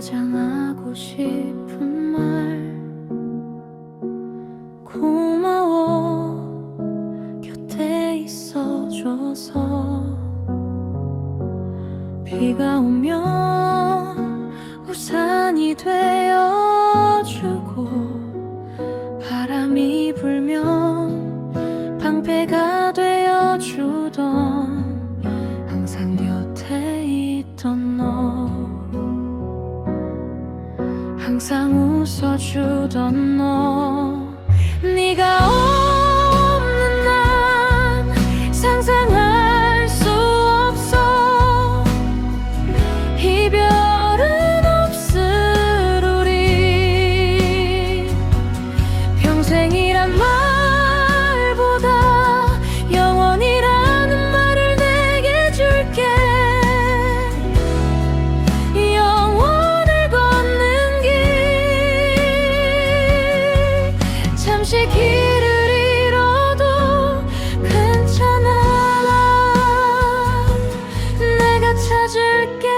가장 하고 싶은 말 고마워 곁에 있어줘서 비가 오면 우산이 되어주고 바람이 불면 방패가 되어주던 항상 곁에 있던 너 항상 웃어주던 너 네가 없는 난 상상할 수 없어 이별은 없을 우리 평생이란 말보다 영원이라는 말을 내게 줄게 영원을 걷는 길 잠시 길을 잃어도 괜찮아 내가 찾을게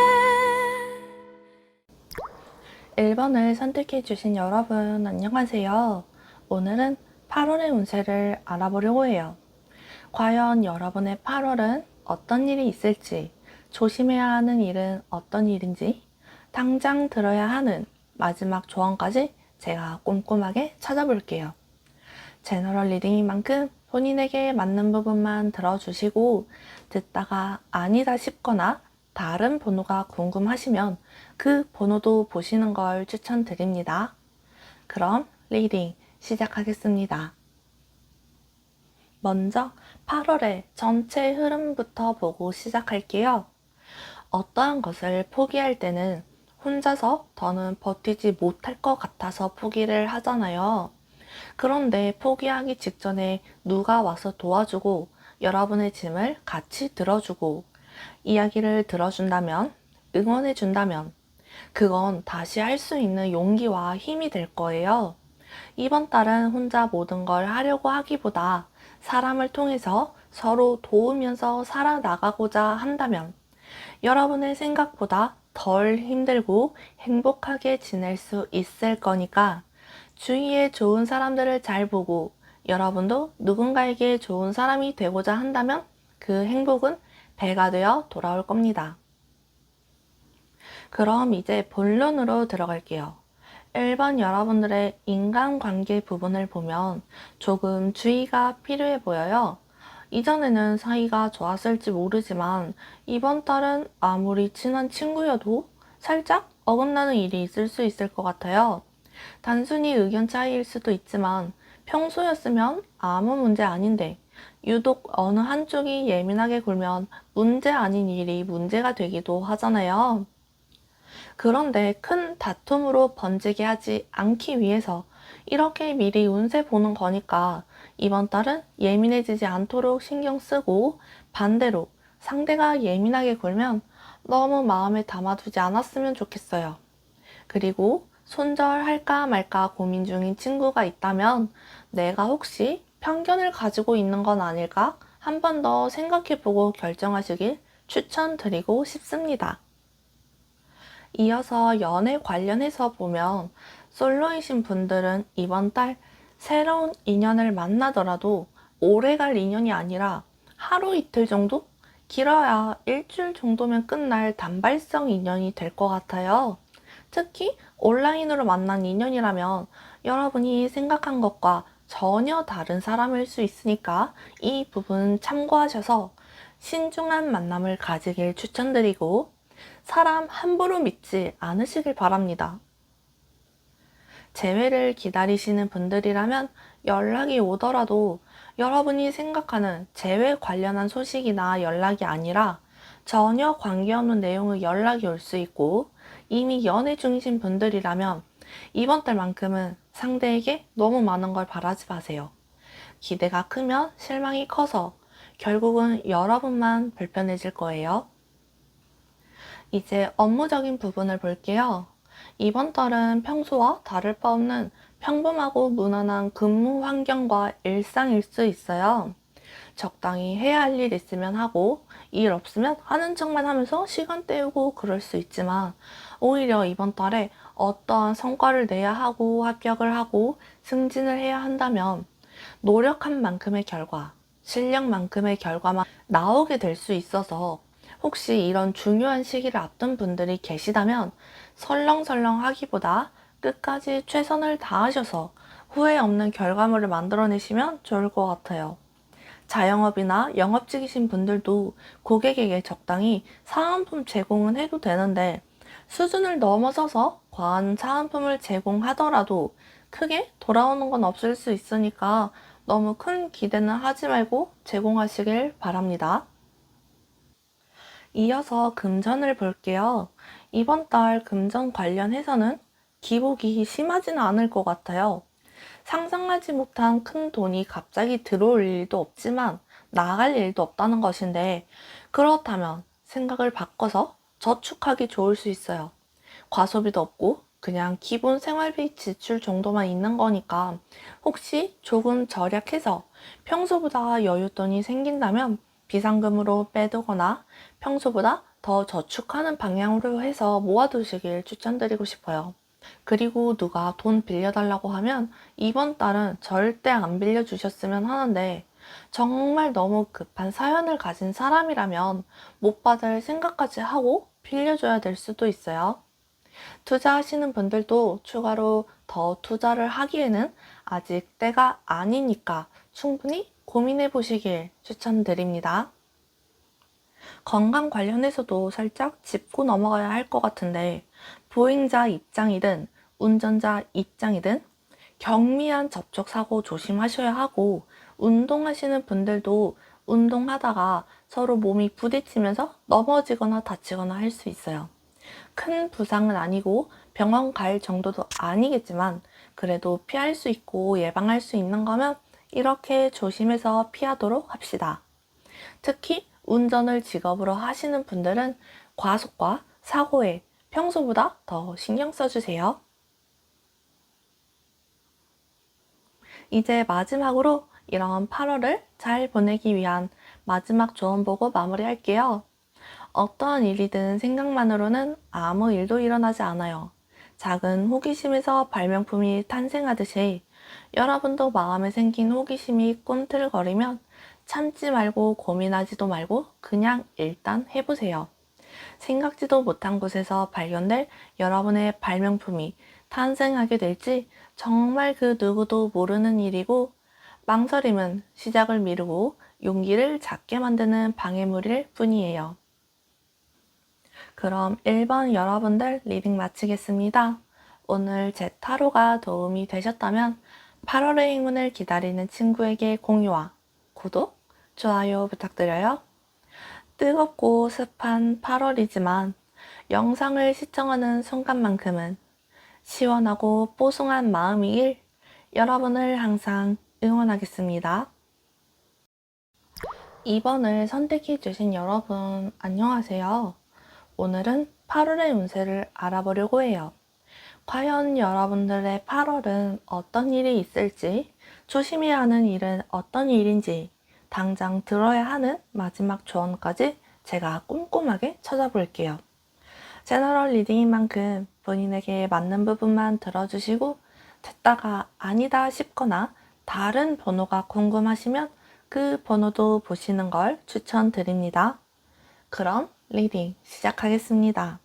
1번을 선택해주신 여러분 안녕하세요. 오늘은 8월의 운세를 알아보려고 해요. 과연 여러분의 8월은 어떤 일이 있을지, 조심해야 하는 일은 어떤 일인지, 당장 들어야 하는 마지막 조언까지 제가 꼼꼼하게 찾아볼게요. 제너럴 리딩인 만큼 본인에게 맞는 부분만 들어주시고 듣다가 아니다 싶거나 다른 번호가 궁금하시면 그 번호도 보시는 걸 추천드립니다. 그럼 리딩 시작하겠습니다. 먼저 8월의 전체 흐름부터 보고 시작할게요. 어떠한 것을 포기할 때는 혼자서 더는 버티지 못할 것 같아서 포기를 하잖아요. 그런데 포기하기 직전에 누가 와서 도와주고 여러분의 짐을 같이 들어주고 이야기를 들어준다면, 응원해준다면 그건 다시 할 수 있는 용기와 힘이 될 거예요. 이번 달은 혼자 모든 걸 하려고 하기보다 사람을 통해서 서로 도우면서 살아나가고자 한다면 여러분의 생각보다 덜 힘들고 행복하게 지낼 수 있을 거니까 주위에 좋은 사람들을 잘 보고 여러분도 누군가에게 좋은 사람이 되고자 한다면 그 행복은 배가 되어 돌아올 겁니다. 그럼 이제 본론으로 들어갈게요. 1번 여러분들의 인간관계 부분을 보면 조금 주의가 필요해 보여요. 이전에는 사이가 좋았을지 모르지만 이번 달은 아무리 친한 친구여도 살짝 어긋나는 일이 있을 수 있을 것 같아요. 단순히 의견 차이일 수도 있지만 평소였으면 아무 문제 아닌데 유독 어느 한쪽이 예민하게 굴면 문제 아닌 일이 문제가 되기도 하잖아요. 그런데 큰 다툼으로 번지게 하지 않기 위해서 이렇게 미리 운세 보는 거니까 이번 달은 예민해지지 않도록 신경 쓰고 반대로 상대가 예민하게 굴면 너무 마음에 담아두지 않았으면 좋겠어요. 그리고 손절할까 말까 고민 중인 친구가 있다면 내가 혹시 편견을 가지고 있는 건 아닐까 한 번 더 생각해보고 결정하시길 추천드리고 싶습니다. 이어서 연애 관련해서 보면 솔로이신 분들은 이번 달 새로운 인연을 만나더라도 오래갈 인연이 아니라 하루 이틀 정도? 길어야 일주일 정도면 끝날 단발성 인연이 될 것 같아요. 특히 온라인으로 만난 인연이라면 여러분이 생각한 것과 전혀 다른 사람일 수 있으니까 이 부분 참고하셔서 신중한 만남을 가지길 추천드리고 사람 함부로 믿지 않으시길 바랍니다. 재회를 기다리시는 분들이라면 연락이 오더라도 여러분이 생각하는 재회 관련한 소식이나 연락이 아니라 전혀 관계없는 내용의 연락이 올 수 있고 이미 연애 중이신 분들이라면 이번 달만큼은 상대에게 너무 많은 걸 바라지 마세요. 기대가 크면 실망이 커서 결국은 여러분만 불편해질 거예요. 이제 업무적인 부분을 볼게요. 이번 달은 평소와 다를 바 없는 평범하고 무난한 근무 환경과 일상일 수 있어요. 적당히 해야 할 일 있으면 하고 일 없으면 하는 척만 하면서 시간 때우고 그럴 수 있지만 오히려 이번 달에 어떠한 성과를 내야 하고 합격을 하고 승진을 해야 한다면 노력한 만큼의 결과, 실력만큼의 결과만 나오게 될 수 있어서 혹시 이런 중요한 시기를 앞둔 분들이 계시다면 설렁설렁 하기보다 끝까지 최선을 다하셔서 후회 없는 결과물을 만들어내시면 좋을 것 같아요. 자영업이나 영업직이신 분들도 고객에게 적당히 사은품 제공은 해도 되는데 수준을 넘어서서 과한 사은품을 제공하더라도 크게 돌아오는 건 없을 수 있으니까 너무 큰 기대는 하지 말고 제공하시길 바랍니다. 이어서 금전을 볼게요. 이번 달 금전 관련해서는 기복이 심하지는 않을 것 같아요. 상상하지 못한 큰 돈이 갑자기 들어올 일도 없지만 나갈 일도 없다는 것인데 그렇다면 생각을 바꿔서 저축하기 좋을 수 있어요. 과소비도 없고 그냥 기본 생활비 지출 정도만 있는 거니까 혹시 조금 절약해서 평소보다 여윳돈이 생긴다면 비상금으로 빼두거나 평소보다 더 저축하는 방향으로 해서 모아두시길 추천드리고 싶어요. 그리고 누가 돈 빌려달라고 하면 이번 달은 절대 안 빌려주셨으면 하는데 정말 너무 급한 사연을 가진 사람이라면 못 받을 생각까지 하고 빌려줘야 될 수도 있어요. 투자하시는 분들도 추가로 더 투자를 하기에는 아직 때가 아니니까 충분히 고민해 보시길 추천드립니다. 건강 관련해서도 살짝 짚고 넘어가야 할 것 같은데 보행자 입장이든 운전자 입장이든 경미한 접촉 사고 조심하셔야 하고 운동하시는 분들도 운동하다가 서로 몸이 부딪히면서 넘어지거나 다치거나 할 수 있어요. 큰 부상은 아니고 병원 갈 정도도 아니겠지만 그래도 피할 수 있고 예방할 수 있는 거면 이렇게 조심해서 피하도록 합시다. 특히 운전을 직업으로 하시는 분들은 과속과 사고에 평소보다 더 신경 써주세요. 이제 마지막으로 이런 8월을 잘 보내기 위한 마지막 조언 보고 마무리할게요. 어떠한 일이든 생각만으로는 아무 일도 일어나지 않아요. 작은 호기심에서 발명품이 탄생하듯이 여러분도 마음에 생긴 호기심이 꿈틀거리면 참지 말고 고민하지도 말고 그냥 일단 해보세요. 생각지도 못한 곳에서 발견될 여러분의 발명품이 탄생하게 될지 정말 그 누구도 모르는 일이고 망설임은 시작을 미루고 용기를 작게 만드는 방해물일 뿐이에요. 그럼 1번 여러분들 리딩 마치겠습니다. 오늘 제 타로가 도움이 되셨다면 8월의 행운을 기다리는 친구에게 공유와 구독, 좋아요 부탁드려요. 뜨겁고 습한 8월이지만 영상을 시청하는 순간만큼은 시원하고 뽀송한 마음이길 여러분을 항상 응원하겠습니다. 2번을 선택해 주신 여러분 안녕하세요. 오늘은 8월의 운세를 알아보려고 해요. 과연 여러분들의 8월은 어떤 일이 있을지, 조심해야 하는 일은 어떤 일인지, 당장 들어야 하는 마지막 조언까지 제가 꼼꼼하게 찾아볼게요. 제너럴 리딩인 만큼 본인에게 맞는 부분만 들어주시고 듣다가 아니다 싶거나 다른 번호가 궁금하시면 그 번호도 보시는 걸 추천드립니다. 그럼 리딩 시작하겠습니다.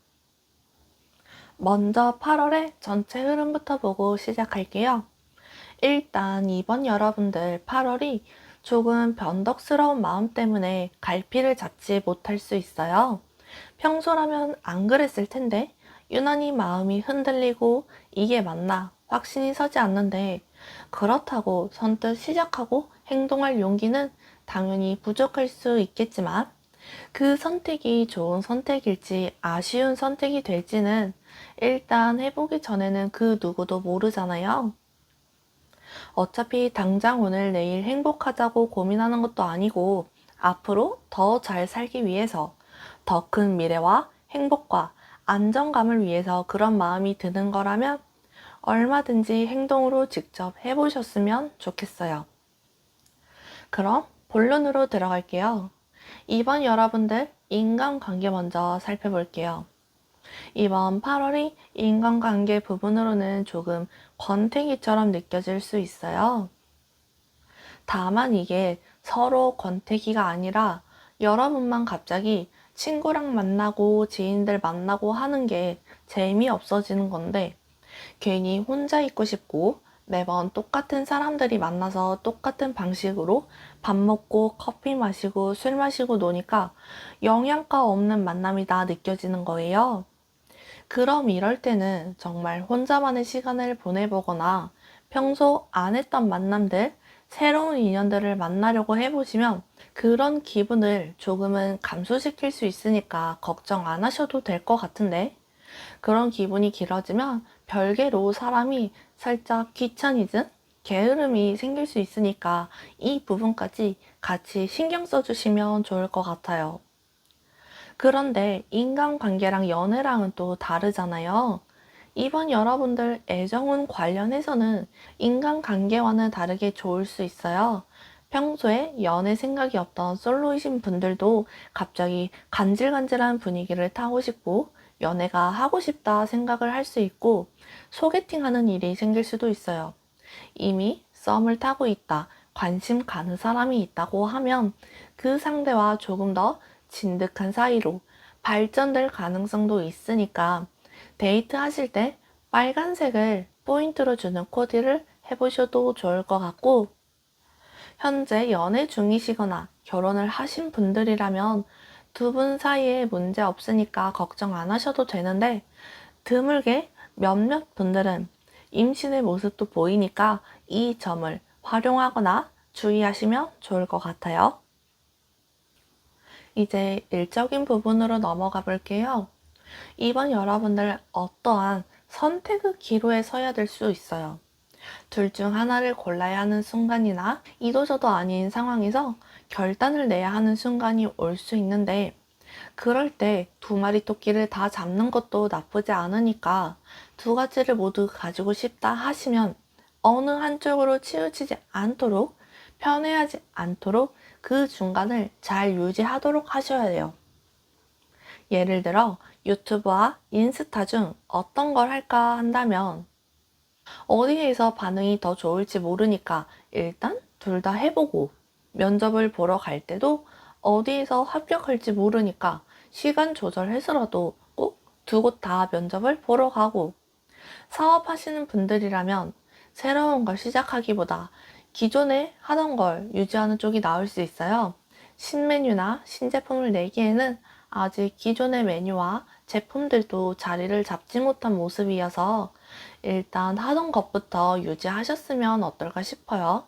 먼저 8월의 전체 흐름부터 보고 시작할게요. 일단 이번 여러분들 8월이 조금 변덕스러운 마음 때문에 갈피를 잡지 못할 수 있어요. 평소라면 안 그랬을 텐데 유난히 마음이 흔들리고 이게 맞나 확신이 서지 않는데 그렇다고 선뜻 시작하고 행동할 용기는 당연히 부족할 수 있겠지만 그 선택이 좋은 선택일지 아쉬운 선택이 될지는 일단 해보기 전에는 그 누구도 모르잖아요. 어차피 당장 오늘 내일 행복하자고 고민하는 것도 아니고 앞으로 더 잘 살기 위해서 더 큰 미래와 행복과 안정감을 위해서 그런 마음이 드는 거라면 얼마든지 행동으로 직접 해보셨으면 좋겠어요. 그럼 본론으로 들어갈게요. 이번 여러분들 인간관계 먼저 살펴볼게요. 이번 8월이 인간관계 부분으로는 조금 권태기처럼 느껴질 수 있어요. 다만 이게 서로 권태기가 아니라 여러분만 갑자기 친구랑 만나고 지인들 만나고 하는 게 재미없어지는 건데 괜히 혼자 있고 싶고 매번 똑같은 사람들이 만나서 똑같은 방식으로 밥 먹고 커피 마시고 술 마시고 노니까 영양가 없는 만남이다 느껴지는 거예요. 그럼 이럴 때는 정말 혼자만의 시간을 보내보거나 평소 안 했던 만남들, 새로운 인연들을 만나려고 해보시면 그런 기분을 조금은 감소시킬 수 있으니까 걱정 안 하셔도 될 것 같은데 그런 기분이 길어지면 별개로 사람이 살짝 귀차니즘, 게으름이 생길 수 있으니까 이 부분까지 같이 신경 써주시면 좋을 것 같아요. 그런데 인간관계랑 연애랑은 또 다르잖아요. 이번 여러분들 애정운 관련해서는 인간관계와는 다르게 좋을 수 있어요. 평소에 연애 생각이 없던 솔로이신 분들도 갑자기 간질간질한 분위기를 타고 싶고 연애가 하고 싶다 생각을 할 수 있고 소개팅하는 일이 생길 수도 있어요. 이미 썸을 타고 있다, 관심 가는 사람이 있다고 하면 그 상대와 조금 더 진득한 사이로 발전될 가능성도 있으니까 데이트 하실 때 빨간색을 포인트로 주는 코디를 해보셔도 좋을 것 같고 현재 연애 중이시거나 결혼을 하신 분들이라면 두 분 사이에 문제 없으니까 걱정 안 하셔도 되는데 드물게 몇몇 분들은 임신의 모습도 보이니까 이 점을 활용하거나 주의하시면 좋을 것 같아요. 이제 일적인 부분으로 넘어가 볼게요. 이번 여러분들 어떠한 선택의 기로에 서야 될 수 있어요. 둘 중 하나를 골라야 하는 순간이나 이도저도 아닌 상황에서 결단을 내야 하는 순간이 올 수 있는데 그럴 때 두 마리 토끼를 다 잡는 것도 나쁘지 않으니까 두 가지를 모두 가지고 싶다 하시면 어느 한쪽으로 치우치지 않도록 편애하지 않도록 그 중간을 잘 유지하도록 하셔야 돼요. 예를 들어 유튜브와 인스타 중 어떤 걸 할까 한다면 어디에서 반응이 더 좋을지 모르니까 일단 둘 다 해보고 면접을 보러 갈 때도 어디에서 합격할지 모르니까 시간 조절해서라도 꼭 두 곳 다 면접을 보러 가고 사업하시는 분들이라면 새로운 걸 시작하기보다 기존에 하던 걸 유지하는 쪽이 나을 수 있어요. 신메뉴나 신제품을 내기에는 아직 기존의 메뉴와 제품들도 자리를 잡지 못한 모습이어서 일단 하던 것부터 유지하셨으면 어떨까 싶어요.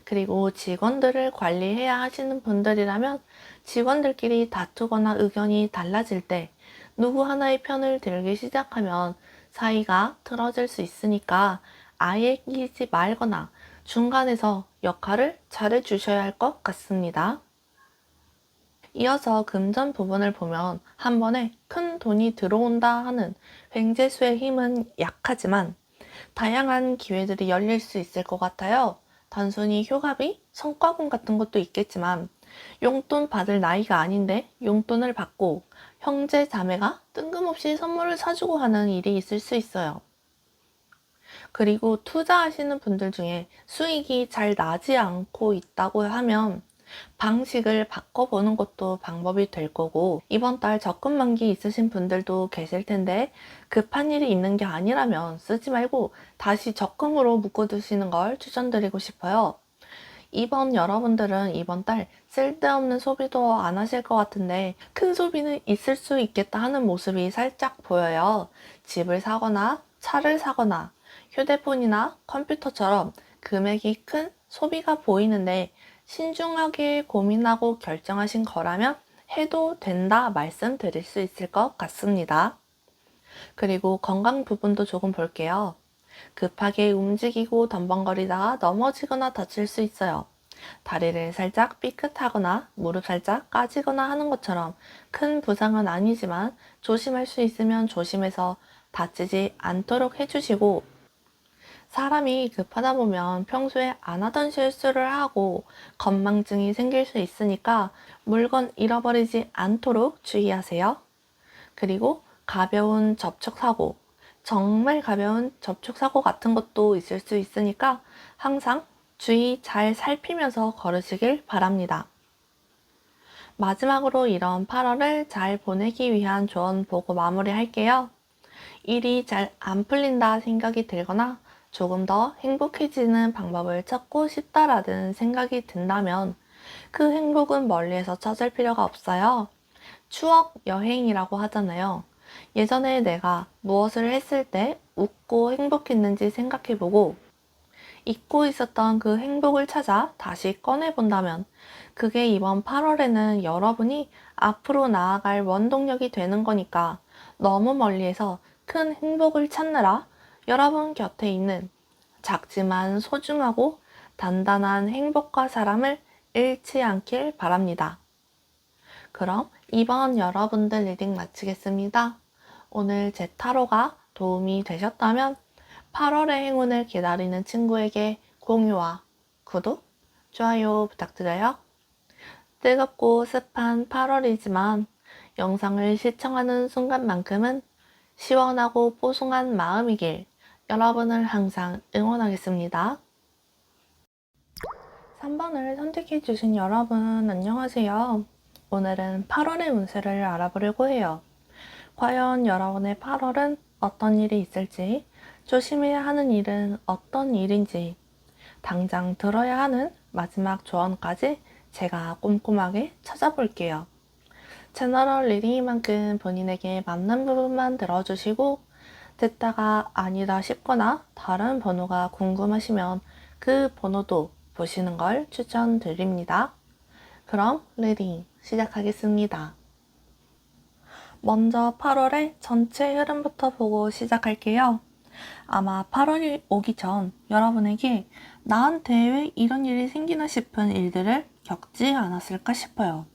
그리고 직원들을 관리해야 하시는 분들이라면 직원들끼리 다투거나 의견이 달라질 때 누구 하나의 편을 들기 시작하면 사이가 틀어질 수 있으니까 아예 끼지 말거나 중간에서 역할을 잘해 주셔야 할 것 같습니다. 이어서 금전 부분을 보면 한 번에 큰 돈이 들어온다 하는 횡재수의 힘은 약하지만 다양한 기회들이 열릴 수 있을 것 같아요. 단순히 효과비, 성과금 같은 것도 있겠지만 용돈 받을 나이가 아닌데 용돈을 받고 형제 자매가 뜬금없이 선물을 사주고 하는 일이 있을 수 있어요. 그리고 투자하시는 분들 중에 수익이 잘 나지 않고 있다고 하면 방식을 바꿔보는 것도 방법이 될 거고 이번 달 적금 만기 있으신 분들도 계실 텐데 급한 일이 있는 게 아니라면 쓰지 말고 다시 적금으로 묶어두시는 걸 추천드리고 싶어요. 이번 여러분들은 이번 달 쓸데없는 소비도 안 하실 것 같은데 큰 소비는 있을 수 있겠다 하는 모습이 살짝 보여요. 집을 사거나 차를 사거나 휴대폰이나 컴퓨터처럼 금액이 큰 소비가 보이는데 신중하게 고민하고 결정하신 거라면 해도 된다 말씀드릴 수 있을 것 같습니다. 그리고 건강 부분도 조금 볼게요. 급하게 움직이고 덤벙거리다가 넘어지거나 다칠 수 있어요. 다리를 살짝 삐끗하거나 무릎 살짝 까지거나 하는 것처럼 큰 부상은 아니지만 조심할 수 있으면 조심해서 다치지 않도록 해주시고 사람이 급하다 보면 평소에 안 하던 실수를 하고 건망증이 생길 수 있으니까 물건 잃어버리지 않도록 주의하세요. 그리고 가벼운 접촉사고, 정말 가벼운 접촉사고 같은 것도 있을 수 있으니까 항상 주의 잘 살피면서 걸으시길 바랍니다. 마지막으로 이런 8월을 잘 보내기 위한 조언 보고 마무리할게요. 일이 잘 안 풀린다 생각이 들거나 조금 더 행복해지는 방법을 찾고 싶다라는 생각이 든다면 그 행복은 멀리에서 찾을 필요가 없어요. 추억 여행이라고 하잖아요. 예전에 내가 무엇을 했을 때 웃고 행복했는지 생각해보고 잊고 있었던 그 행복을 찾아 다시 꺼내본다면 그게 이번 8월에는 여러분이 앞으로 나아갈 원동력이 되는 거니까 너무 멀리에서 큰 행복을 찾느라 여러분 곁에 있는 작지만 소중하고 단단한 행복과 사람을 잃지 않길 바랍니다. 그럼 이번 여러분들 리딩 마치겠습니다. 오늘 제 타로가 도움이 되셨다면 8월의 행운을 기다리는 친구에게 공유와 구독, 좋아요 부탁드려요. 뜨겁고 습한 8월이지만 영상을 시청하는 순간만큼은 시원하고 뽀송한 마음이길 여러분을 항상 응원하겠습니다. 3번을 선택해주신 여러분 안녕하세요. 오늘은 8월의 운세를 알아보려고 해요. 과연 여러분의 8월은 어떤 일이 있을지, 조심해야 하는 일은 어떤 일인지, 당장 들어야 하는 마지막 조언까지 제가 꼼꼼하게 찾아볼게요. 제너럴 리딩이만큼 본인에게 맞는 부분만 들어주시고 듣다가 아니다 싶거나 다른 번호가 궁금하시면 그 번호도 보시는 걸 추천드립니다. 그럼 리딩 시작하겠습니다. 먼저 8월의 전체 흐름부터 보고 시작할게요. 아마 8월이 오기 전 여러분에게 나한테 왜 이런 일이 생기나 싶은 일들을 겪지 않았을까 싶어요.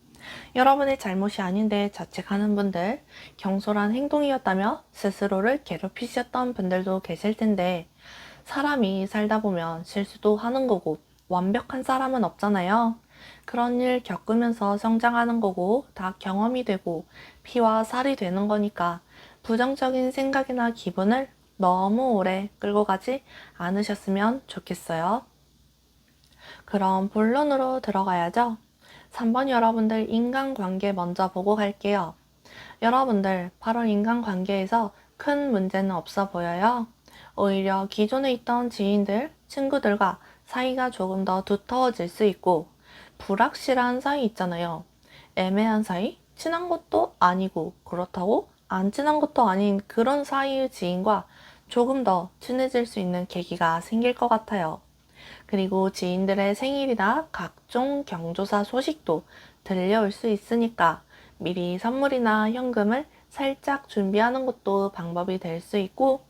여러분의 잘못이 아닌데 자책하는 분들, 경솔한 행동이었다며 스스로를 괴롭히셨던 분들도 계실 텐데 사람이 살다 보면 실수도 하는 거고 완벽한 사람은 없잖아요. 그런 일 겪으면서 성장하는 거고 다 경험이 되고 피와 살이 되는 거니까 부정적인 생각이나 기분을 너무 오래 끌고 가지 않으셨으면 좋겠어요. 그럼 본론으로 들어가야죠. 3번 여러분들 인간관계 먼저 보고 갈게요. 여러분들 8월 인간관계에서 큰 문제는 없어 보여요. 오히려 기존에 있던 지인들, 친구들과 사이가 조금 더 두터워질 수 있고 불확실한 사이 있잖아요. 애매한 사이? 친한 것도 아니고 그렇다고 안 친한 것도 아닌 그런 사이의 지인과 조금 더 친해질 수 있는 계기가 생길 것 같아요. 그리고 지인들의 생일이나 각종 경조사 소식도 들려올 수 있으니까 미리 선물이나 현금을 살짝 준비하는 것도 방법이 될 수 있고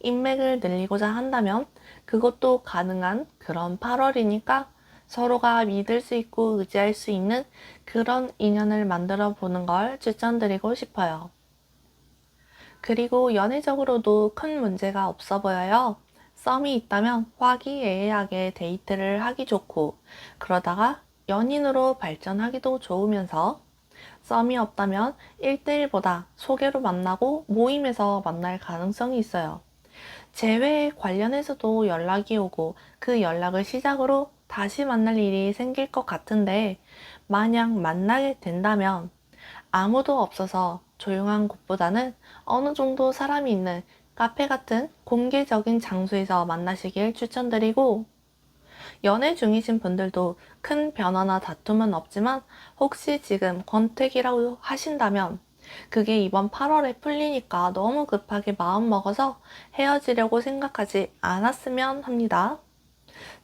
인맥을 늘리고자 한다면 그것도 가능한 그런 8월이니까 서로가 믿을 수 있고 의지할 수 있는 그런 인연을 만들어 보는 걸 추천드리고 싶어요. 그리고 연애적으로도 큰 문제가 없어 보여요. 썸이 있다면 화기애애하게 데이트를 하기 좋고 그러다가 연인으로 발전하기도 좋으면서 썸이 없다면 1대1보다 소개로 만나고 모임에서 만날 가능성이 있어요. 재회에 관련해서도 연락이 오고 그 연락을 시작으로 다시 만날 일이 생길 것 같은데 만약 만나게 된다면 아무도 없어서 조용한 곳보다는 어느 정도 사람이 있는 카페 같은 공개적인 장소에서 만나시길 추천드리고 연애 중이신 분들도 큰 변화나 다툼은 없지만 혹시 지금 권태기라고 하신다면 그게 이번 8월에 풀리니까 너무 급하게 마음먹어서 헤어지려고 생각하지 않았으면 합니다.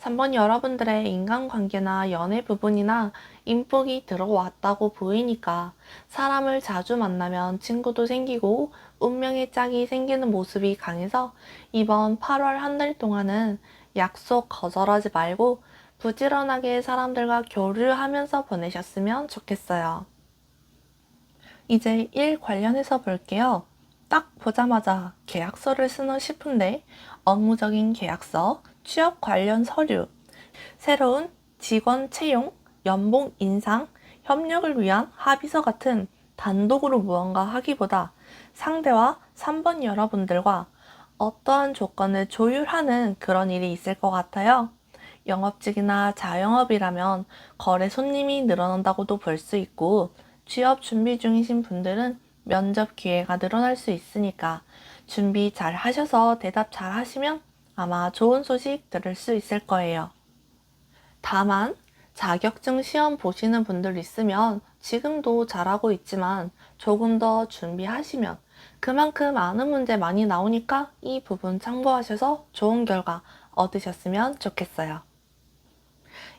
3번 여러분들의 인간관계나 연애 부분이나 인복이 들어왔다고 보이니까 사람을 자주 만나면 친구도 생기고 운명의 짝이 생기는 모습이 강해서 이번 8월 한 달 동안은 약속 거절하지 말고 부지런하게 사람들과 교류하면서 보내셨으면 좋겠어요. 이제 일 관련해서 볼게요. 딱 보자마자 계약서를 쓰나 싶은데 업무적인 계약서, 취업 관련 서류, 새로운 직원 채용, 연봉 인상, 협력을 위한 합의서 같은 단독으로 무언가 하기보다 상대와 3번 여러분들과 어떠한 조건을 조율하는 그런 일이 있을 것 같아요. 영업직이나 자영업이라면 거래 손님이 늘어난다고도 볼 수 있고, 취업 준비 중이신 분들은 면접 기회가 늘어날 수 있으니까 준비 잘 하셔서 대답 잘 하시면 아마 좋은 소식 들을 수 있을 거예요. 다만 자격증 시험 보시는 분들 있으면 지금도 잘하고 있지만 조금 더 준비하시면 그만큼 아는 문제 많이 나오니까 이 부분 참고하셔서 좋은 결과 얻으셨으면 좋겠어요.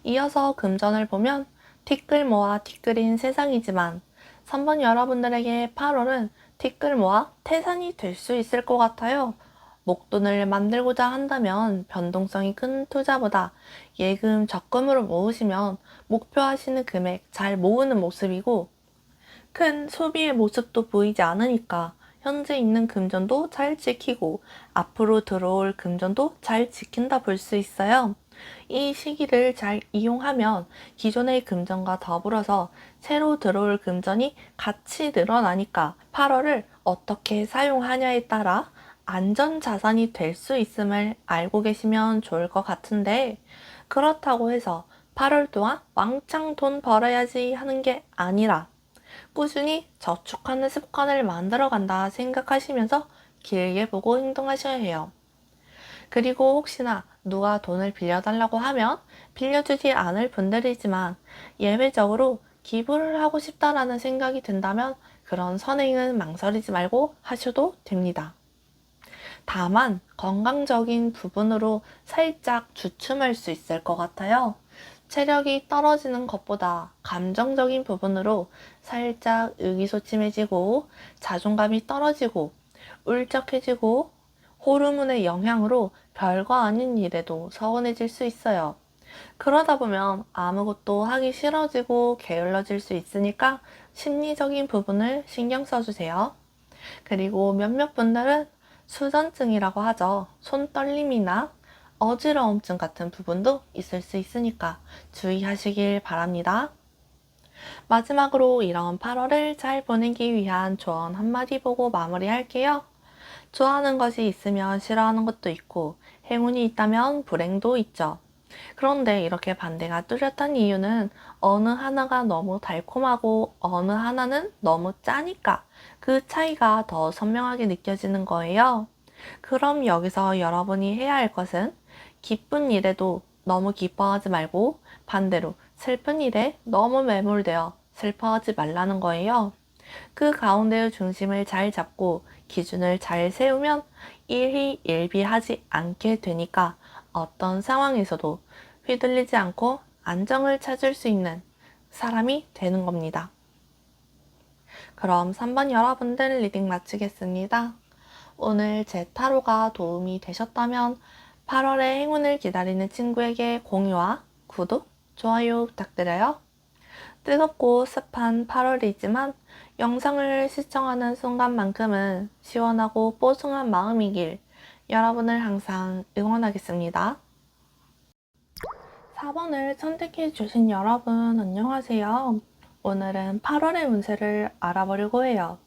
이어서 금전을 보면 티끌모아 티끌인 세상이지만 3번 여러분들에게 8월은 티끌모아 태산이 될 수 있을 것 같아요. 목돈을 만들고자 한다면 변동성이 큰 투자보다 예금 적금으로 모으시면 목표하시는 금액 잘 모으는 모습이고, 큰 소비의 모습도 보이지 않으니까 현재 있는 금전도 잘 지키고 앞으로 들어올 금전도 잘 지킨다 볼 수 있어요. 이 시기를 잘 이용하면 기존의 금전과 더불어서 새로 들어올 금전이 같이 늘어나니까 8월을 어떻게 사용하냐에 따라 안전자산이 될 수 있음을 알고 계시면 좋을 것 같은데, 그렇다고 해서 8월 동안 왕창 돈 벌어야지 하는 게 아니라 꾸준히 저축하는 습관을 만들어 간다 생각하시면서 길게 보고 행동하셔야 해요. 그리고 혹시나 누가 돈을 빌려달라고 하면 빌려주지 않을 분들이지만 예외적으로 기부를 하고 싶다라는 생각이 든다면 그런 선행은 망설이지 말고 하셔도 됩니다. 다만 건강적인 부분으로 살짝 주춤할 수 있을 것 같아요. 체력이 떨어지는 것보다 감정적인 부분으로 살짝 의기소침해지고 자존감이 떨어지고 울적해지고 호르몬의 영향으로 별거 아닌 일에도 서운해질 수 있어요. 그러다 보면 아무것도 하기 싫어지고 게을러질 수 있으니까 심리적인 부분을 신경 써주세요. 그리고 몇몇 분들은 수전증이라고 하죠. 손떨림이나 어지러움증 같은 부분도 있을 수 있으니까 주의하시길 바랍니다. 마지막으로 이런 8월을 잘 보내기 위한 조언 한마디 보고 마무리할게요. 좋아하는 것이 있으면 싫어하는 것도 있고 행운이 있다면 불행도 있죠. 그런데 이렇게 반대가 뚜렷한 이유는 어느 하나가 너무 달콤하고 어느 하나는 너무 짜니까 그 차이가 더 선명하게 느껴지는 거예요. 그럼 여기서 여러분이 해야 할 것은 기쁜 일에도 너무 기뻐하지 말고 반대로 슬픈 일에 너무 매몰되어 슬퍼하지 말라는 거예요. 그 가운데의 중심을 잘 잡고 기준을 잘 세우면 일희일비하지 않게 되니까 어떤 상황에서도 휘둘리지 않고 안정을 찾을 수 있는 사람이 되는 겁니다. 그럼 3번 여러분들 리딩 마치겠습니다. 오늘 제 타로가 도움이 되셨다면 8월의 행운을 기다리는 친구에게 공유와 구독, 좋아요 부탁드려요. 뜨겁고 습한 8월이지만 영상을 시청하는 순간만큼은 시원하고 뽀송한 마음이길 여러분을 항상 응원하겠습니다. 4번을 선택해 주신 여러분 안녕하세요. 오늘은 8월의 운세를 알아보려고 해요.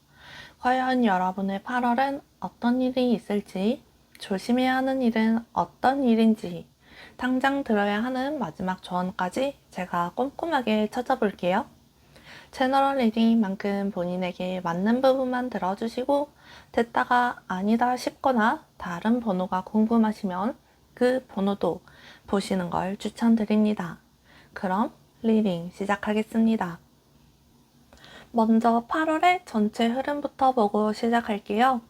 과연 여러분의 8월은 어떤 일이 있을지, 조심해야 하는 일은 어떤 일인지, 당장 들어야 하는 마지막 조언까지 제가 꼼꼼하게 찾아볼게요. 제너럴 리딩인 만큼 본인에게 맞는 부분만 들어주시고 됐다가 아니다 싶거나 다른 번호가 궁금하시면 그 번호도 보시는 걸 추천드립니다. 그럼 리딩 시작하겠습니다. 먼저 8월의 전체 흐름부터 보고 시작할게요.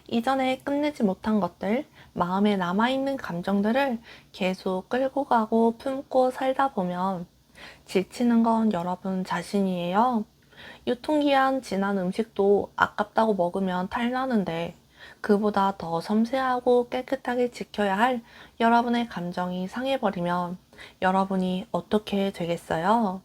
이전에 끝내지 못한 것들, 마음에 남아있는 감정들을 계속 끌고 가고 품고 살다 보면 지치는 건 여러분 자신이에요. 유통기한 지난 음식도 아깝다고 먹으면 탈나는데 그보다 더 섬세하고 깨끗하게 지켜야 할 여러분의 감정이 상해버리면 여러분이 어떻게 되겠어요?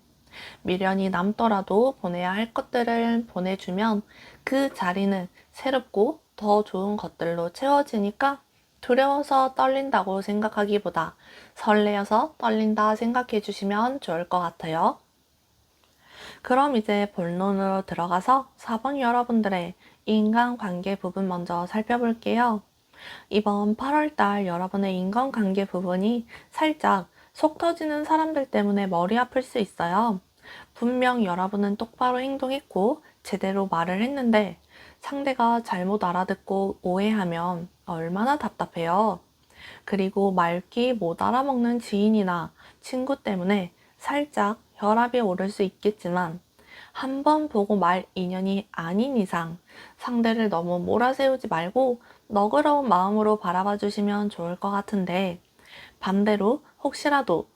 미련이 남더라도 보내야 할 것들을 보내주면 그 자리는 새롭고 더 좋은 것들로 채워지니까 두려워서 떨린다고 생각하기보다 설레어서 떨린다 생각해 주시면 좋을 것 같아요. 그럼 이제 본론으로 들어가서 4번 여러분들의 인간관계 부분 먼저 살펴볼게요. 이번 8월달 여러분의 인간관계 부분이 살짝 속 터지는 사람들 때문에 머리 아플 수 있어요. 분명 여러분은 똑바로 행동했고 제대로 말을 했는데 상대가 잘못 알아듣고 오해하면 얼마나 답답해요. 그리고 말귀 못 알아먹는 지인이나 친구 때문에 살짝 혈압이 오를 수 있겠지만 한 번 보고 말 인연이 아닌 이상 상대를 너무 몰아세우지 말고 너그러운 마음으로 바라봐 주시면 좋을 것 같은데, 반대로 혹시라도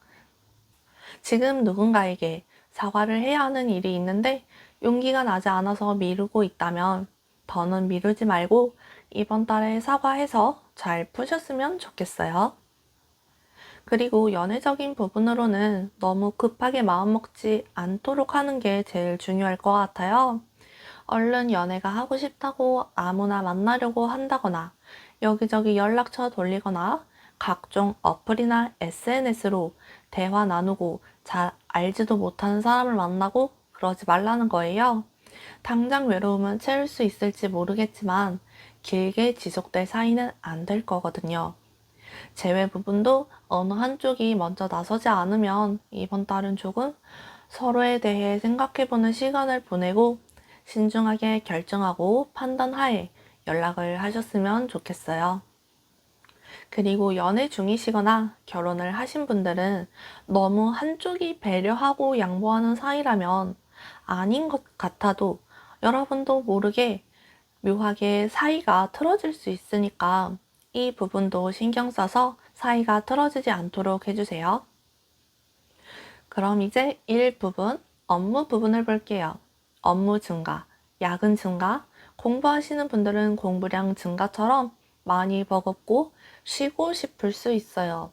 지금 누군가에게 사과를 해야 하는 일이 있는데 용기가 나지 않아서 미루고 있다면 더는 미루지 말고 이번 달에 사과해서 잘 푸셨으면 좋겠어요. 그리고 연애적인 부분으로는 너무 급하게 마음먹지 않도록 하는 게 제일 중요할 것 같아요. 얼른 연애가 하고 싶다고 아무나 만나려고 한다거나 여기저기 연락처 돌리거나 각종 어플이나 SNS로 대화 나누고 잘 알지도 못하는 사람을 만나고 그러지 말라는 거예요. 당장 외로움은 채울 수 있을지 모르겠지만 길게 지속될 사이는 안 될 거거든요. 재회 부분도 어느 한쪽이 먼저 나서지 않으면 이번 달은 조금 서로에 대해 생각해보는 시간을 보내고 신중하게 결정하고 판단하에 연락을 하셨으면 좋겠어요. 그리고 연애 중이시거나 결혼을 하신 분들은 너무 한쪽이 배려하고 양보하는 사이라면 아닌 것 같아도 여러분도 모르게 묘하게 사이가 틀어질 수 있으니까 이 부분도 신경 써서 사이가 틀어지지 않도록 해주세요. 그럼 이제 일 부분, 업무 부분을 볼게요. 업무 증가, 야근 증가, 공부하시는 분들은 공부량 증가처럼 많이 버겁고 쉬고 싶을 수 있어요.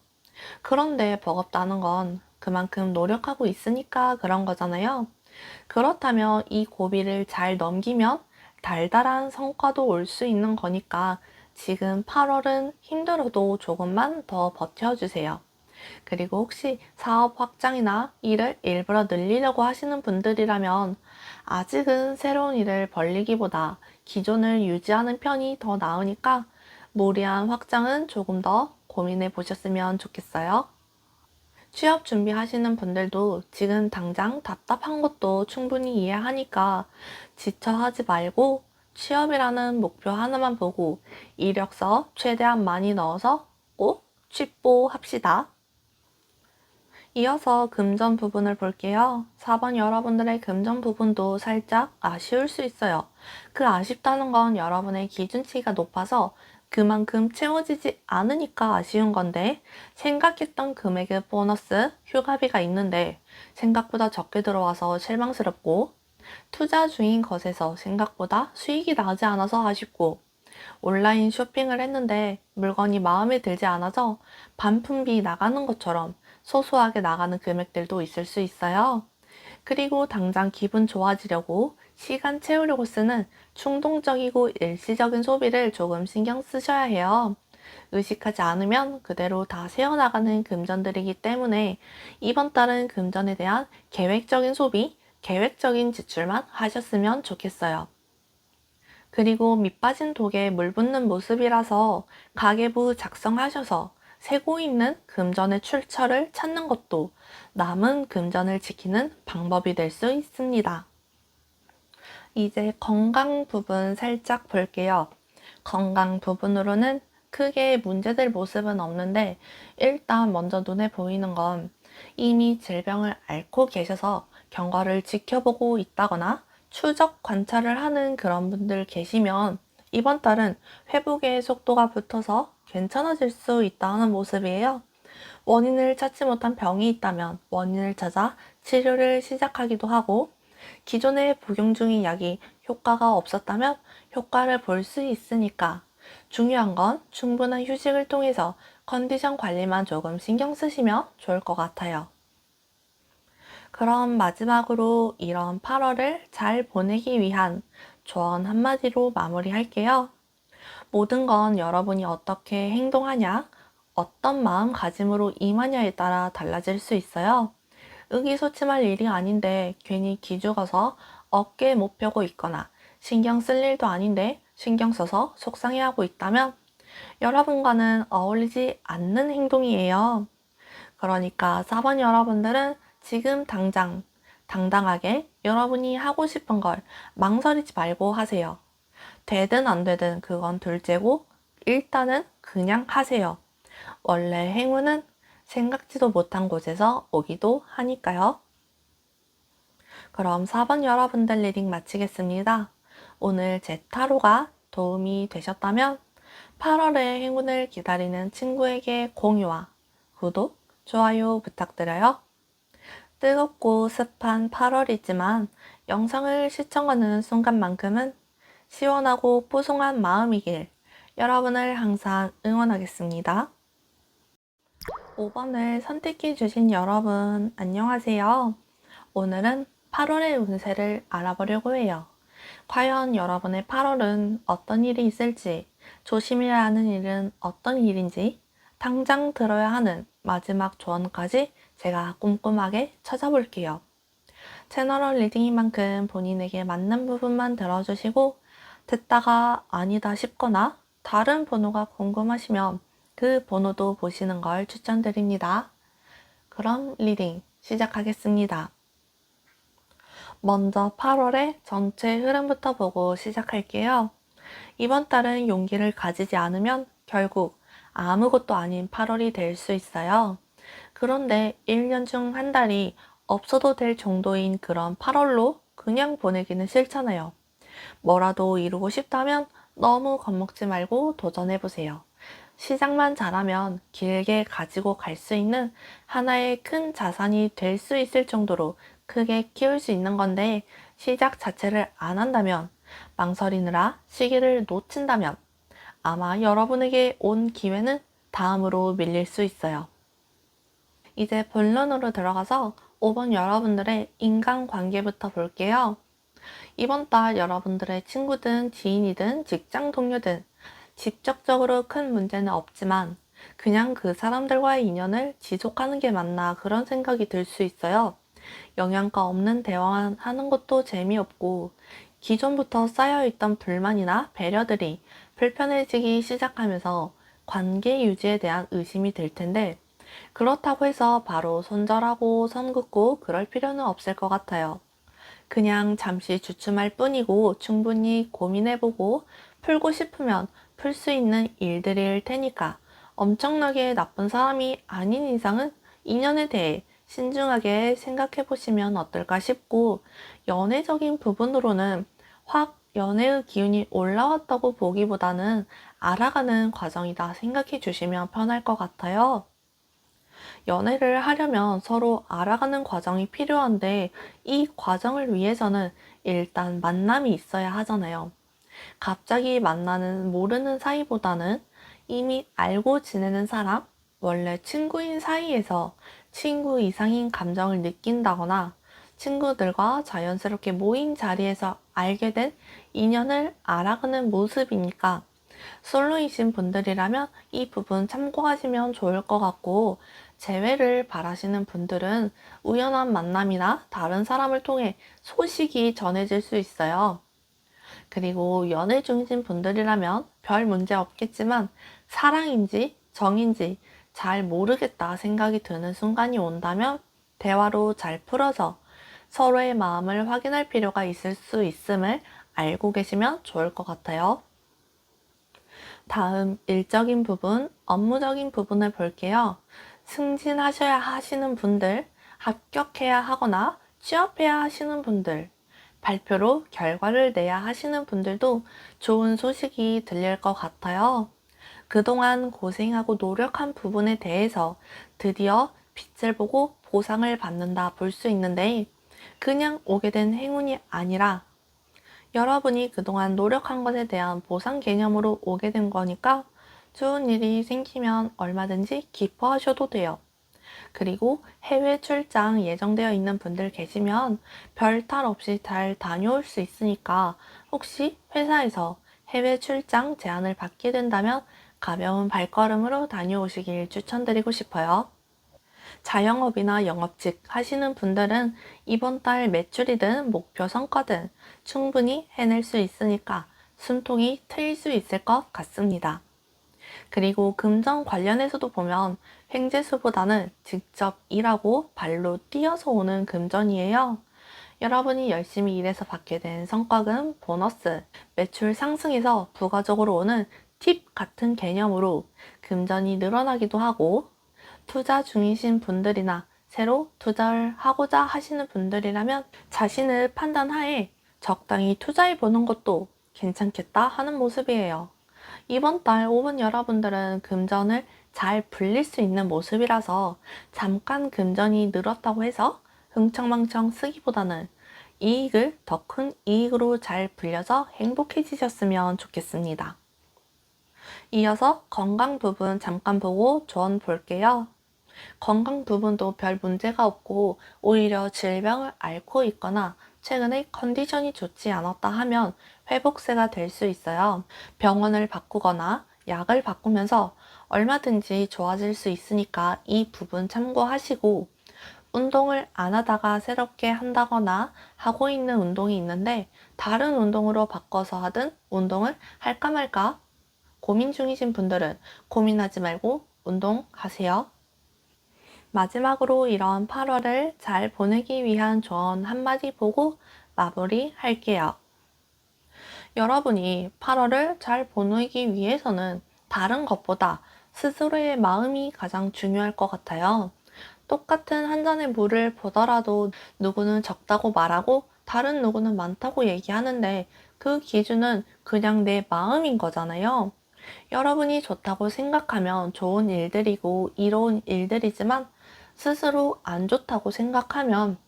그런데 버겁다는 건 그만큼 노력하고 있으니까 그런 거잖아요. 그렇다면 이 고비를 잘 넘기면 달달한 성과도 올 수 있는 거니까 지금 8월은 힘들어도 조금만 더 버텨주세요. 그리고 혹시 사업 확장이나 일을 일부러 늘리려고 하시는 분들이라면 아직은 새로운 일을 벌리기보다 기존을 유지하는 편이 더 나으니까 무리한 확장은 조금 더 고민해 보셨으면 좋겠어요. 취업 준비하시는 분들도 지금 당장 답답한 것도 충분히 이해하니까 지쳐하지 말고 취업이라는 목표 하나만 보고 이력서 최대한 많이 넣어서 꼭 취뽀합시다. 이어서 금전 부분을 볼게요. 4번 여러분들의 금전 부분도 살짝 아쉬울 수 있어요. 그 아쉽다는 건 여러분의 기준치가 높아서 그만큼 채워지지 않으니까 아쉬운 건데, 생각했던 금액의 보너스, 휴가비가 있는데 생각보다 적게 들어와서 실망스럽고, 투자 중인 것에서 생각보다 수익이 나지 않아서 아쉽고, 온라인 쇼핑을 했는데 물건이 마음에 들지 않아서 반품비 나가는 것처럼 소소하게 나가는 금액들도 있을 수 있어요. 그리고 당장 기분 좋아지려고 시간 채우려고 쓰는 충동적이고 일시적인 소비를 조금 신경 쓰셔야 해요. 의식하지 않으면 그대로 다 새어나가는 금전들이기 때문에 이번 달은 금전에 대한 계획적인 소비, 계획적인 지출만 하셨으면 좋겠어요. 그리고 밑 빠진 독에 물 붓는 모습이라서 가계부 작성하셔서 세고 있는 금전의 출처를 찾는 것도 남은 금전을 지키는 방법이 될 수 있습니다. 이제 건강 부분 살짝 볼게요. 건강 부분으로는 크게 문제될 모습은 없는데 일단 먼저 눈에 보이는 건 이미 질병을 앓고 계셔서 경과를 지켜보고 있다거나 추적 관찰을 하는 그런 분들 계시면 이번 달은 회복의 속도가 붙어서 괜찮아질 수 있다는 모습이에요. 원인을 찾지 못한 병이 있다면 원인을 찾아 치료를 시작하기도 하고, 기존에 복용 중인 약이 효과가 없었다면 효과를 볼 수 있으니까 중요한 건 충분한 휴식을 통해서 컨디션 관리만 조금 신경 쓰시면 좋을 것 같아요. 그럼 마지막으로 이런 8월을 잘 보내기 위한 조언 한마디로 마무리할게요. 모든 건 여러분이 어떻게 행동하냐, 어떤 마음가짐으로 임하냐에 따라 달라질 수 있어요. 의기소침할 일이 아닌데 괜히 기죽어서 어깨에 못 펴고 있거나 신경 쓸 일도 아닌데 신경 써서 속상해하고 있다면 여러분과는 어울리지 않는 행동이에요. 그러니까 4번 여러분들은 지금 당장 당당하게 여러분이 하고 싶은 걸 망설이지 말고 하세요. 되든 안 되든 그건 둘째고 일단은 그냥 하세요. 원래 행운은 생각지도 못한 곳에서 오기도 하니까요. 그럼 4번 여러분들 리딩 마치겠습니다. 오늘 제 타로가 도움이 되셨다면 8월의 행운을 기다리는 친구에게 공유와 구독, 좋아요 부탁드려요. 뜨겁고 습한 8월이지만 영상을 시청하는 순간만큼은 시원하고 뽀송한 마음이길 여러분을 항상 응원하겠습니다. 5번을 선택해 주신 여러분 안녕하세요. 오늘은 8월의 운세를 알아보려고 해요. 과연 여러분의 8월은 어떤 일이 있을지, 조심해야 하는 일은 어떤 일인지, 당장 들어야 하는 마지막 조언까지 제가 꼼꼼하게 찾아볼게요. 채널 리딩인 만큼 본인에게 맞는 부분만 들어주시고 듣다가 아니다 싶거나 다른 번호가 궁금하시면 그 번호도 보시는 걸 추천드립니다. 그럼 리딩 시작하겠습니다. 먼저 8월의 전체 흐름부터 보고 시작할게요. 이번 달은 용기를 가지지 않으면 결국 아무것도 아닌 8월이 될 수 있어요. 그런데 1년 중 한 달이 없어도 될 정도인 그런 8월로 그냥 보내기는 싫잖아요. 뭐라도 이루고 싶다면 너무 겁먹지 말고 도전해보세요. 시작만 잘하면 길게 가지고 갈 수 있는 하나의 큰 자산이 될 수 있을 정도로 크게 키울 수 있는 건데 시작 자체를 안 한다면 망설이느라 시기를 놓친다면 아마 여러분에게 온 기회는 다음으로 밀릴 수 있어요. 이제 본론으로 들어가서 5번 여러분들의 인간관계부터 볼게요. 이번 달 여러분들의 친구든 지인이든 직장 동료든 직접적으로 큰 문제는 없지만 그냥 그 사람들과의 인연을 지속하는 게 맞나 그런 생각이 들 수 있어요. 영양가 없는 대화하는 것도 재미없고 기존부터 쌓여있던 불만이나 배려들이 불편해지기 시작하면서 관계 유지에 대한 의심이 들 텐데 그렇다고 해서 바로 손절하고 선 긋고 그럴 필요는 없을 것 같아요. 그냥 잠시 주춤할 뿐이고 충분히 고민해보고 풀고 싶으면 풀 수 있는 일들일 테니까 엄청나게 나쁜 사람이 아닌 이상은 인연에 대해 신중하게 생각해 보시면 어떨까 싶고 연애적인 부분으로는 확 연애의 기운이 올라왔다고 보기보다는 알아가는 과정이다 생각해 주시면 편할 것 같아요. 연애를 하려면 서로 알아가는 과정이 필요한데 이 과정을 위해서는 일단 만남이 있어야 하잖아요. 갑자기 만나는 모르는 사이보다는 이미 알고 지내는 사람, 원래 친구인 사이에서 친구 이상인 감정을 느낀다거나 친구들과 자연스럽게 모인 자리에서 알게 된 인연을 알아가는 모습이니까 솔로이신 분들이라면 이 부분 참고하시면 좋을 것 같고 재회를 바라시는 분들은 우연한 만남이나 다른 사람을 통해 소식이 전해질 수 있어요. 그리고 연애 중이신 분들이라면 별 문제 없겠지만 사랑인지 정인지 잘 모르겠다 생각이 드는 순간이 온다면 대화로 잘 풀어서 서로의 마음을 확인할 필요가 있을 수 있음을 알고 계시면 좋을 것 같아요. 다음 일적인 부분, 업무적인 부분을 볼게요. 승진하셔야 하시는 분들, 합격해야 하거나 취업해야 하시는 분들, 발표로 결과를 내야 하시는 분들도 좋은 소식이 들릴 것 같아요. 그동안 고생하고 노력한 부분에 대해서 드디어 빛을 보고 보상을 받는다 볼 수 있는데 그냥 오게 된 행운이 아니라 여러분이 그동안 노력한 것에 대한 보상 개념으로 오게 된 거니까 좋은 일이 생기면 얼마든지 기뻐하셔도 돼요. 그리고 해외 출장 예정되어 있는 분들 계시면 별 탈 없이 잘 다녀올 수 있으니까 혹시 회사에서 해외 출장 제안을 받게 된다면 가벼운 발걸음으로 다녀오시길 추천드리고 싶어요. 자영업이나 영업직 하시는 분들은 이번 달 매출이든 목표 성과든 충분히 해낼 수 있으니까 숨통이 트일 수 있을 것 같습니다. 그리고 금전 관련해서도 보면 횡재수보다는 직접 일하고 발로 뛰어서 오는 금전이에요. 여러분이 열심히 일해서 받게 된 성과금, 보너스, 매출 상승에서 부가적으로 오는 팁 같은 개념으로 금전이 늘어나기도 하고, 투자 중이신 분들이나 새로 투자를 하고자 하시는 분들이라면 자신을 판단하에 적당히 투자해 보는 것도 괜찮겠다 하는 모습이에요. 이번 달 5분 여러분들은 금전을 잘 불릴 수 있는 모습이라서 잠깐 금전이 늘었다고 해서 흥청망청 쓰기보다는 이익을 더 큰 이익으로 잘 불려서 행복해지셨으면 좋겠습니다. 이어서 건강 부분 잠깐 보고 조언 볼게요. 건강 부분도 별 문제가 없고 오히려 질병을 앓고 있거나 최근에 컨디션이 좋지 않았다 하면 회복세가 될 수 있어요. 병원을 바꾸거나 약을 바꾸면서 얼마든지 좋아질 수 있으니까 이 부분 참고하시고, 운동을 안 하다가 새롭게 한다거나 하고 있는 운동이 있는데 다른 운동으로 바꿔서 하든 운동을 할까 말까 고민 중이신 분들은 고민하지 말고 운동하세요. 마지막으로 이런 8월을 잘 보내기 위한 조언 한마디 보고 마무리 할게요. 여러분이 8월을 잘 보내기 위해서는 다른 것보다 스스로의 마음이 가장 중요할 것 같아요. 똑같은 한 잔의 물을 보더라도 누구는 적다고 말하고 다른 누구는 많다고 얘기하는데 그 기준은 그냥 내 마음인 거잖아요. 여러분이 좋다고 생각하면 좋은 일들이고 이로운 일들이지만 스스로 안 좋다고 생각하면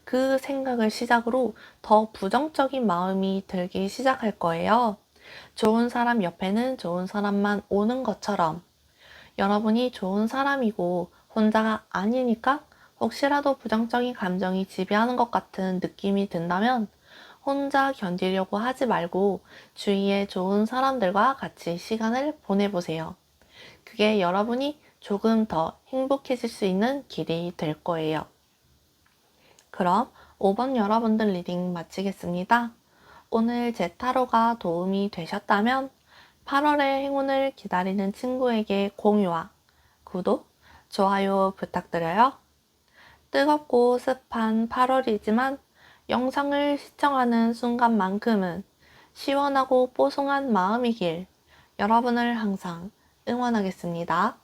그 생각을 시작으로 더 부정적인 마음이 들기 시작할 거예요. 좋은 사람 옆에는 좋은 사람만 오는 것처럼 여러분이 좋은 사람이고 혼자가 아니니까 혹시라도 부정적인 감정이 지배하는 것 같은 느낌이 든다면 혼자 견디려고 하지 말고 주위에 좋은 사람들과 같이 시간을 보내보세요. 그게 여러분이 조금 더 행복해질 수 있는 길이 될 거예요. 그럼 5번 여러분들 리딩 마치겠습니다. 오늘 제 타로가 도움이 되셨다면 8월의 행운을 기다리는 친구에게 공유와 구독, 좋아요 부탁드려요. 뜨겁고 습한 8월이지만 영상을 시청하는 순간만큼은 시원하고 뽀송한 마음이길 여러분을 항상 응원하겠습니다.